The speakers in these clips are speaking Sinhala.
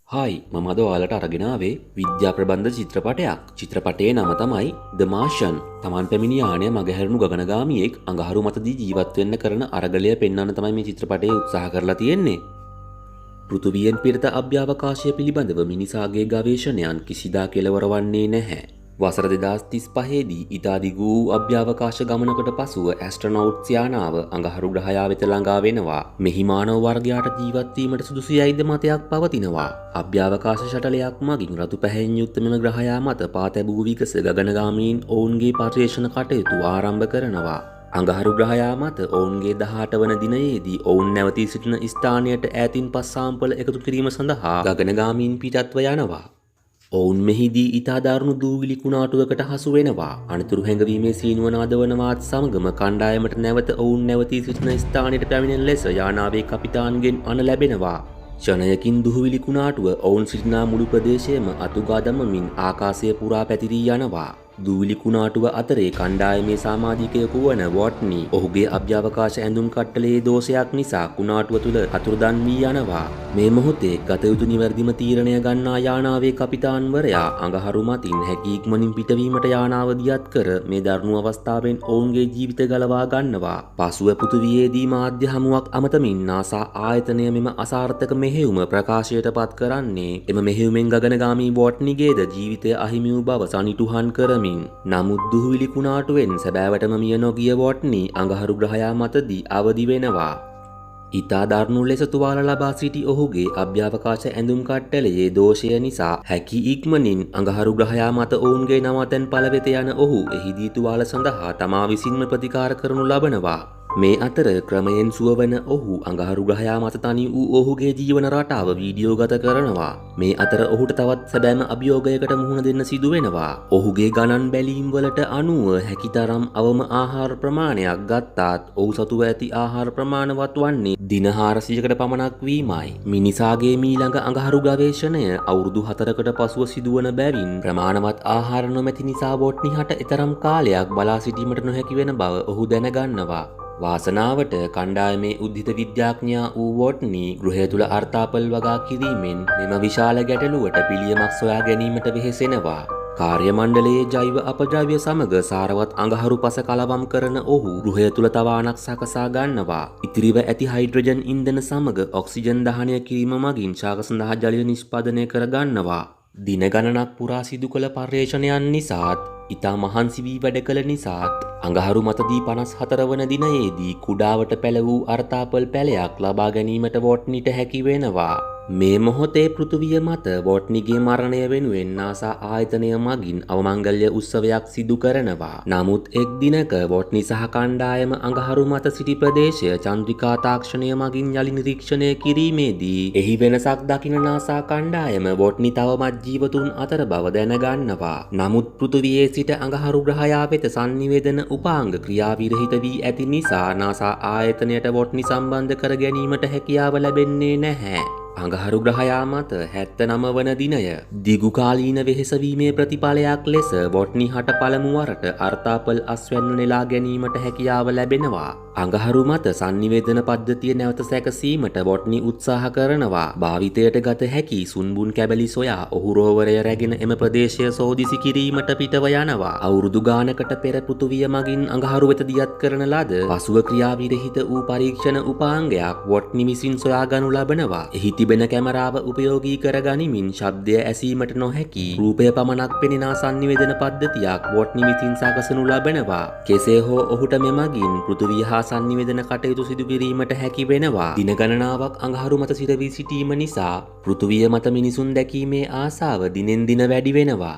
හායි මම අද ඔයාලට අරගෙන ආවේ විද්‍යා ප්‍රබන්ධ චිත්‍රපටයක්. චිත්‍රපටයේ නම තමයි The Martian. තමන් පැමිණි යානය මගහැරුණු ගගනගාමියෙක් අඟහරු මතදී ජීවත් වෙන්න කරන අරගලය පෙන්වන්න තමයි මේ චිත්‍රපටයේ උත්සාහ කරලා තියෙන්නේ. පෘථුවියෙන් පිරිත අභ්‍යවකාශය පිළිබඳව මිනිසාගේ ගවේෂණයන් කිසිදා කෙලවර වන්නේ නැහැ. වසර 2035දී ඉතා දිගු වූ අභ්‍යවකාශ ගමනකට පසුව ඇස්ට්‍රොනවුට්ස් යානාව අඟහරු ග්‍රහයා වෙත ළඟා වෙනවා. මෙහි මානව වර්ගයාට ජීවත් වීමට සුදුසු යයිද මතයක් පවතිනවා. අභ්‍යවකාශ ෂටලයක් මගින් රතු පැහැයෙන් යුක්ත මෙම ග්‍රහයා මත පා තැබූ විගස ගගනගාමීන් ඔවුන්ගේ පර්යේෂණ කටයුතු ආරම්භ කරනවා. අඟහරු ග්‍රහයා මත ඔවුන්ගේ 18 වන දිනයේදී ඔවුන් නැවතී සිටින ස්ථානයට ඈතින් පස් සාම්පල එකතු කිරීම සඳහා ගගනගාමීන් පිටත්ව යනවා. ඔවුන් මෙහිදී ඉතා දරුණු දූවිලි කුණාටුවකට හසු වෙනවා. අනතුරු හැඟවීමේ සීනුව නාදවනවාත් සමගම කණ්ඩායමට නැවත ඔවුන් නැවතී සිටින ස්ථානයට පැමිණෙන ලෙස යානාවේ කපිතාන්ගෙන් අණ ලැබෙනවා. ක්ෂණයකින් දුහවිලි කුණාටුව ඔවුන් සිටිනා මුළු ප්‍රදේශයම අතුගා දමමින් ආකාශය පුරා පැතිරී යනවා. දූවිලි කුණාටුව අතරේ කණ්ඩායමේ සමාජිකයෙකු වන වොට්නි ඔහුගේ අභ්‍යවකාශ ඇඳුම් කට්ටලේ දෝෂයක් නිසා කුණාටුව තුළ අතුරුදන් වී යනවා. මේ මොහොතේ ගත යුතු නිවැරදිම තීරණය ගන්නා යානාවේ කපිතාන්වරයා අඟහරු මතින් හැකි ඉක්මනින් පිටවීමට යානාව දියත් කර මේ දරුණු අවස්ථාවෙන් ඔවුන්ගේ ජීවිත ගලවා ගන්නවා. පසුව පෘථිවියේදී මාධ්‍ය හමුවක් අමතමින් නාසා ආයතනය මෙම අසාර්ථක මෙහෙයුම ප්‍රකාශයට පත් කරන්නේ එම මෙහෙයුමෙන් ගගනගාමී වොට්නිගේද ජීවිතය අහිමි වූ බව සනිටුහන් කරමින්. නමුත් දුහවිලි කුණාටුවෙන් සැබෑවටම මිය නොගිය වොට්නි අඟහරු ග්‍රහයා මතදී අවදි වෙනවා. ඉතා දරුණු ලෙස තුවාල ලබා සිටි ඔහුගේ අභ්‍යවකාශ ඇඳුම් කට්ටලයේ දෝෂය නිසා හැකි ඉක්මනින් අඟහරු ග්‍රහයා මත ඔවුන්ගේ නවතැන් පළ වෙත යන ඔහු එහිදී තුවාල සඳහා තමා විසින්ම ප්‍රතිකාර කරනු ලබනවා. මේ අතර ක්‍රමයෙන් සුවවන ඔහු අඟහරු ග්‍රහයා මත තනි වූ ඔහුගේ ජීවන රටාව වීඩියෝගත කරනවා. මේ අතර ඔහුට තවත් සැබෑම අභියෝගයකට මුහුණ දෙන්න සිදු වෙනවා. ඔහුගේ ගණන් බැලීම් වලට අනුව හැකිතරම් අවම ආහාර ප්‍රමාණයක් ගත්තාත් ඔහු සතුව ඇති ආහාර ප්‍රමාණවත් වන්නේ දින 400කට පමණක් වීමයි. මිනිසාගේ මීළඟ අඟහරු ගවේෂණය අවුරුදු 4කට පසුව සිදුවන බැවින් ප්‍රමාණවත් ආහාර නොමැති නිසා වොට්නි හට එතරම් කාලයක් බලා සිටීමට නොහැකි වෙන බව ඔහු දැනගන්නවා. වාසනාවට කණ්ඩායමේ උද්දිත විද්‍යාඥයා වූ වොට්නි ගෘහය තුළ අර්තාපල් වගා කිරීමෙන් මෙම විශාල ගැටලුවට පිළියමක් සොයා ගැනීමට වෙහෙසෙනවා. කාර්ය මණ්ඩලයේ ජෛව අපද්‍රව්‍ය සමග සාරවත් අඟහරු පස කලවම් කරන ඔහු ගෘහය තුළ තවානක් සකසා ගන්නවා. ඉතිරිව ඇති හයිඩ්‍රජන් ඉන්ධන සමග ඔක්සිජන් දහනය කිරීම මගින් ශාක සඳහා ජලය නිෂ්පාදනය කර ගන්නවා. දින ගණනක් පුරා සිදු කළ පර්යේෂණයන් නිසාත් ඉතා මහන්සි වී වැඩ කළ නිසාත් අඟහරු මතදී 54 වන දිනයේදී කුඩාවට පැළ වූ අර්තාපල් පැලයක් ලබා ගැනීමට වොට්නිට හැකි වෙනවා. මේ මොහොතේ පෘථුවිය මත වොට්නිගේ මරණය වෙනුවෙන් නාසා ආයතනය මගින් අවමංගල්‍ය උත්සවයක් සිදු කරනවා. නමුත් එක් දිනක වොට්නි සහ කණ්ඩායම අඟහරු මත සිටි ප්‍රදේශය චන්ද්‍රිකා තාක්ෂණය මගින් යලි නිරීක්ෂණය කිරීමේදී එහි වෙනසක් දකින නාසා කණ්ඩායම වොට්නි තවමත් ජීවතුන් අතර බව දැනගන්නවා. නමුත් පෘථුවියේ සිට අඟහරු ග්‍රහයා වෙත sannivedana උපාංග ක්‍රියාවිරහිත වී ඇති නිසා නාසා ආයතනයට වොට්නි සම්බන්ධ කර ගැනීමට හැකියාව ලැබෙන්නේ නැහැ. අඟහරු ග්‍රහයා මත 79 වන දිනය දිගු කාලීන වෙහෙසවීමේ ප්‍රතිඵලයක් ලෙස වොට්නි හට පළමු වරට අර්තාපල් අස්වැන්න නෙලා ගැනීමට හැකියාව ලැබෙනවා. අඟහරු මත sannivedana පද්ධතිය නැවත සැකසීමට වොට්නි උත්සාහ කරනවා. භාවිතයට ගත හැකි සුන්බුන් කැබලි සොයා ඔහු රෝවරය රැගෙන එම ප්‍රදේශය සෝදිසි කිරීමට පිටව යනවා. අවුරුදු ගානකට පෙර පෘථුවිය මගින් අඟහරු වෙත දියත් කරන ලද පසුව ක්‍රියාවිරහිත වූ පරීක්ෂණ උපාංගයක් වොට්නි විසින් සොයාගනු ලබනවා. එහි තිබෙන කැමරාව උපයෝගී කර ගනිමින් ශබ්දය ඇසීමට නොහැකි රූපය පමණක් පෙනෙනා sannivedana පද්ධතියක් වොට්නි විසින් සකසනු ලබනවා. කෙසේ හෝ ඔහුට මෙමගින් පෘථුවිය හා sannivedana කටයුතු සිදු කිරීමට හැකි වෙනවා. දින ගණනාවක් අඟහරු මත සිට වී සිටීම නිසා පෘථුවිය මත මිනිසුන් දැකීමේ ආසාව දිනෙන් දින වැඩි වෙනවා.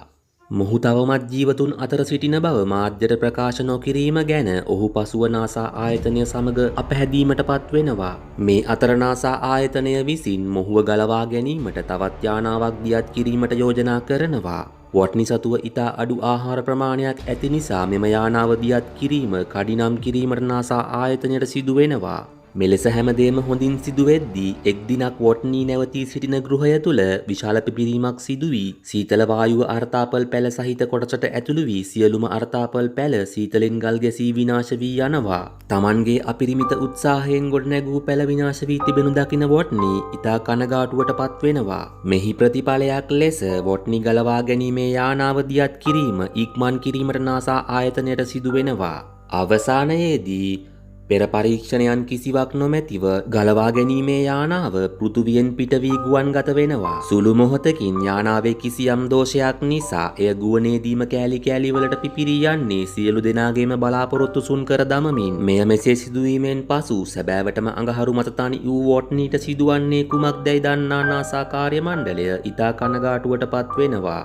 මොහු තවමත් ජීවතුන් අතර සිටින බව මාධ්‍යට ප්‍රකාශ නොකිරීම ගැන ඔහු පසුව නාසා ආයතනය සමග අපහැදීමට පත් වෙනවා. මේ අතර නාසා ආයතනය විසින් මොහුව ගලවා ගැනීමට තවත් යානාවක් දියත් කිරීමට යෝජනා කරනවා. වොට්නි සතුව ඉතා අඩු ආහාර ප්‍රමාණයක් ඇති නිසා මෙම යානාව දියත් කිරීම කඩිනම් කිරීමට නාසා ආයතනයට සිදු වෙනවා. මෙලෙස හැමදේම හොඳින් සිදුවෙද්දී එක් දිනක් වොට්නී නැවතී සිටින ගෘහය තුළ විශාල පිපිරීමක් සිදු වී සීතල වායුව අර්තාපල් පැල සහිත කොටසට ඇතුළු වී සියලුම අර්තාපල් පැල සීතලෙන් ගල් ගැසී විනාශ වී යනවා. Tamanගේ අපිරිමිත උත්සාහයෙන් ගොඩනැගූ පැල විනාශ වී තිබෙනු දකින වොට්නී ඉතා කනගාටුවට පත් වෙනවා. මෙහි ප්‍රතිඵලයක් ලෙස වොට්නී ගලවා ගැනීමේ යානාව දියත් කිරීම ඉක්මන් කිරීමට නාසා ආයතනයට සිදු වෙනවා. අවසානයේදී පෙර පරීක්ෂණයන් කිසිවක් නොමැතිව ගලවා ගැනීමේ යානාව පෘථුවියෙන් පිට වී ගුවන්ගත වෙනවා. සුළු මොහොතකින් යානාවේ කිසියම් දෝෂයක් නිසා එය ගුවනේදීම කෑලි කෑලි වලට පිපිරී යන්නේ සියලු දෙනාගේම බලාපොරොත්තු සුන් කර දමමින්. මෙය මෙසේ සිදුවීමෙන් පසු සැබෑවටම අඟහරු මත තනි වූ වොට්නීට සිදුවන්නේ කුමක්දැයි දන්නා නාසා කාර්ය මණ්ඩලය ඉතා කනගාටුවට පත් වෙනවා.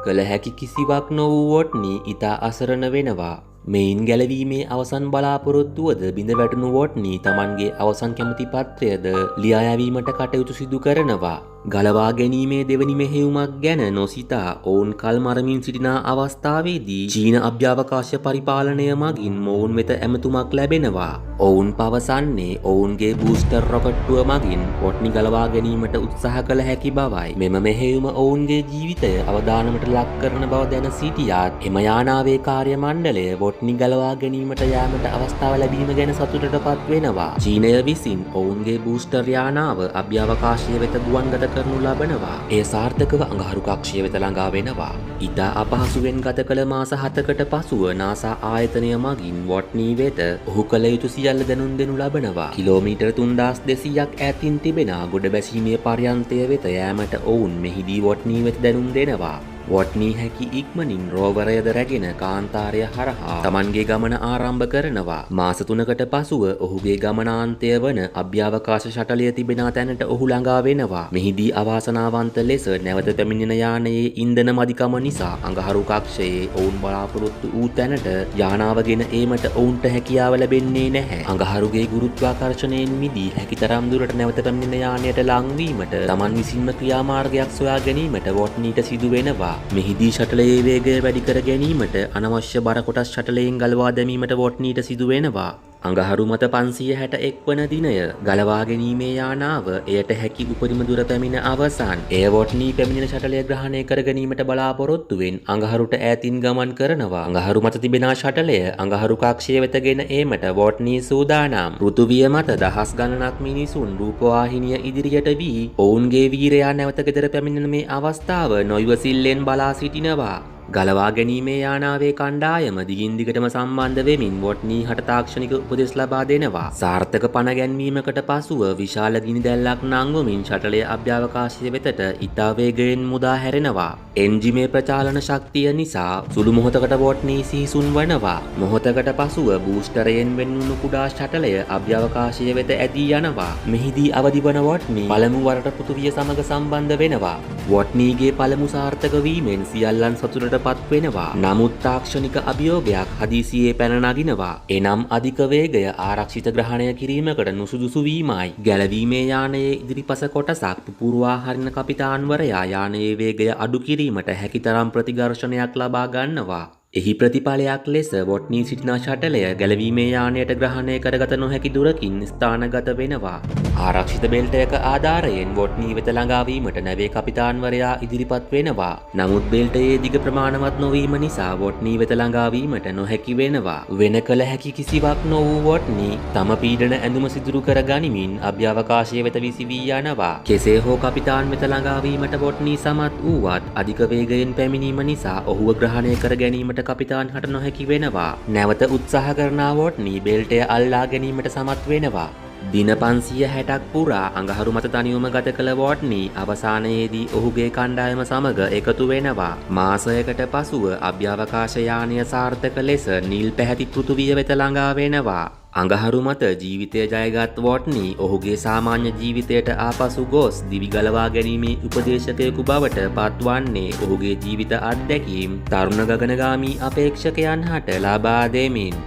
කළ හැකි කිසිවක් නො වූ වොට්නී ඉතා අසරණ වෙනවා. මෙයින් ගැලවීමේ අවසන් බලාපොරොත්තුවද බිඳ වැටුණු වොට්නී Tamanගේ අවසන් කැමති පත්‍රයද ලියා යැවීමට කටයුතු සිදු කරනවා. ගලවා ගැනීමේ දෙවනි මෙහෙයුමක් ගැන නොසිතා ඔවුන් කල් මරමින් සිටින අවස්ථාවේදී චීන අභ්‍යවකාශ පරිපාලනය මගින් මොවුන් වෙත ඇමතුමක් ලැබෙනවා. ඔවුන් පවසන්නේ ඔවුන්ගේ බූස්ටර් රොකට්ටුව මගින් වොට්නි ගලවා ගැනීමට උත්සාහ කළ හැකි බවයි. මෙම මෙහෙයුම ඔවුන්ගේ ජීවිතය අවදානමට ලක් කරන බව දැන සිටියාත් එම යානාවේ කාර්ය මණ්ඩලය වොට්නි ගලවා ගැනීමට යාමට අවස්ථාව ලැබීම ගැන සතුටට පත් වෙනවා. චීනය විසින් ඔවුන්ගේ බූස්ටර් යානාව අභ්‍යවකාශය වෙත ගුවන්ගත කරනු ලබනවා. එය සාර්ථකව අඟහරු කක්ෂය වෙත ළඟා වෙනවා. ඉතා අපහසුවෙන් ගත කළ මාස 7කට පසුව නාසා ආයතනය මගින් වොට්නී වෙත ඔහු කළ යුතු සියල්ල දැනුම් දෙනු ලබනවා. කිලෝමීටර් 3200ක් ඈතින් තිබෙන ගොඩ බැසීමේ පර්යන්තය වෙත යෑමට ඔවුන් මෙහිදී වොට්නී වෙත දැනුම් දෙනවා. වොට්නී හැකි ඉක්මනින් රෝවරයද රැගෙන කාන්තාරය හරහා Tamanගේ ගමන ආරම්භ කරනවා. මාස 3කට පසුව ඔහුගේ ගමනාන්තය වන අභ්‍යවකාශ ශටලය තිබෙන තැනට ඔහු ළඟා වෙනවා. මෙහිදී අවාසනාවන්ත ලෙස නැවත පැමිණෙන යානයේ ඉන්ධන මදිකම නිසා අඟහරු කක්ෂයේ ඔවුන් බලාපොරොත්තු වූ තැනට යානාවගෙන ඒමට ඔවුන්ට හැකියාව ලැබෙන්නේ නැහැ. අඟහරුගේ ගුරුත්වාකර්ෂණයෙන් මිදී හැකිතරම් දුරට නැවත පැමිණෙන යානයට ලංවීමට Taman විසින්ම ක්‍රියාමාර්ගයක් සොයා ගැනීමට වොට්නීට සිදු වෙනවා. මෙහිදී ශටලයේ වේගය වැඩි කර ගැනීමට අනවශ්‍ය බර කොටස් ශටලයෙන් ගලවා දැමීමට වොට්නීට සිදු වෙනවා. අඟහරු මත 561 වන දිනය ගලවා ගැනීමේ යානාව එයට හැකි උපරිම දුර පැමිණ අවසන්. එය වොට්නී පැමිණෙන ශටලය ග්‍රහණය කර ගැනීමට බලාපොරොත්තුවෙන් අඟහරුට ඈතින් ගමන් කරනවා. අඟහරු මත තිබෙන ශටලය අඟහරු කක්ෂය වෙත ගෙන ඒමට වොට්නී සූදානම්. පෘථුවිය මත දහස් ගණනක් මිනිසුන් රූපවාහිනිය ඉදිරියට වී ඔවුන්ගේ වීරයා නැවත ගෙදර පැමිණෙන මේ අවස්ථාව නොයිවසිල්ලෙන් බලා සිටිනවා. ගලවා ගැනීමේ යානාවේ කණ්ඩායම දිගින් දිගටම සම්බන්ධ වෙමින් වොට්නී හට තාක්ෂණික උපදෙස් ලබා දෙනවා. සාර්ථක පණ ගැන්වීමකට පසුව විශාල ගිනි දැල්ලක් නංවමින් ශටලය අභ්‍යවකාශය වෙතට ඉතා වේගයෙන් මුදා හැරෙනවා. එන්ජිමේ ප්‍රචාලන ශක්තිය නිසා සුළු මොහොතකට වොට්නී සිහිසුන් වනවා. මොහොතකට පසුව බූස්ටරයෙන් වෙන්වුණු කුඩා ශටලය අභ්‍යවකාශය වෙත ඇදී යනවා. මෙහිදී අවදි වන වොට්නී පළමු වරට පෘථුවිය සමග සම්බන්ධ වෙනවා. වොට්නීගේ පළමු සාර්ථක වීමෙන් සියල්ලන් සතුටට පත් වෙනවා. නමුත් තාක්ෂණික අභියෝගයක් හදිසියේ පැන නගිනවා. එනම් අධික වේගය ආරක්ෂිත ග්‍රහණය කිරීමකට නුසුදුසු වීමයි. ගැලවීමේ යානයේ ඉදිරිපස කොටසක් පුපුරවා හරින කපිතාන්වරයා යානයේ වේගය අඩු කිරීමට හැකිතරම් ප්‍රතිඝර්ෂණයක් ලබා ගන්නවා. එහි ප්‍රතිඵලයක් ලෙස වොට්නී සිටින ශටලය ගැලවීමේ යානයට ග්‍රහණය කරගත නොහැකි දුරකින් ස්ථානගත වෙනවා. ආරක්ෂිත බෙල්ටයක ආධාරයෙන් වොට්නී වෙත ළඟාවීමට නැවේ කපිතාන්වරයා ඉදිරිපත් වෙනවා. නමුත් බෙල්ටයේ දිග ප්‍රමාණවත් නොවීම නිසා වොට්නී වෙත ළඟාවීමට නොහැකි වෙනවා. වෙන කළ හැකි කිසිවක් නො වූ වොට්නී තම පීඩන ඇඳුම සිදුරු කර ගනිමින් අභ්‍යවකාශය වෙත විසි වී යනවා. කෙසේ හෝ කපිතාන් වෙත ළඟාවීමට වොට්නී සමත් වූවත් අධික වේගයෙන් පැමිණීම නිසා ඔහුව ග්‍රහණය කර ගැනීමට කපිතාන් හට නොහැකි වෙනවා. නැවත උත්සාහ කරන වොට්නී බෙල්ටය අල්ලා ගැනීමට සමත් වෙනවා. දින 560ක් පුරා අඟහරු මත තනිවම ගත කළ වොට්නී අවසානයේදී ඔහුගේ කණ්ඩායම සමග එකතු වෙනවා. මාසයකට පසුව අභ්‍යවකාශ යානය සාර්ථක ලෙස නිල් පැහැති පෘථුවිය වෙත ළඟා වෙනවා. අඟහරු මත ජීවිතය ජයගත් වොට්නී ඔහුගේ සාමාන්‍ය ජීවිතයට ආපසු ගොස් දිවි ගලවා ගැනීමේ උපදේශකයෙකු බවට පත්වන්නේ ඔහුගේ ජීවිත අත්දැකීම් තරුණ ගගනගාමී අපේක්ෂකයන් හට ලබා දෙමින්.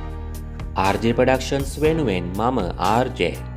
RJ Productions වෙනුවෙන් මම RJ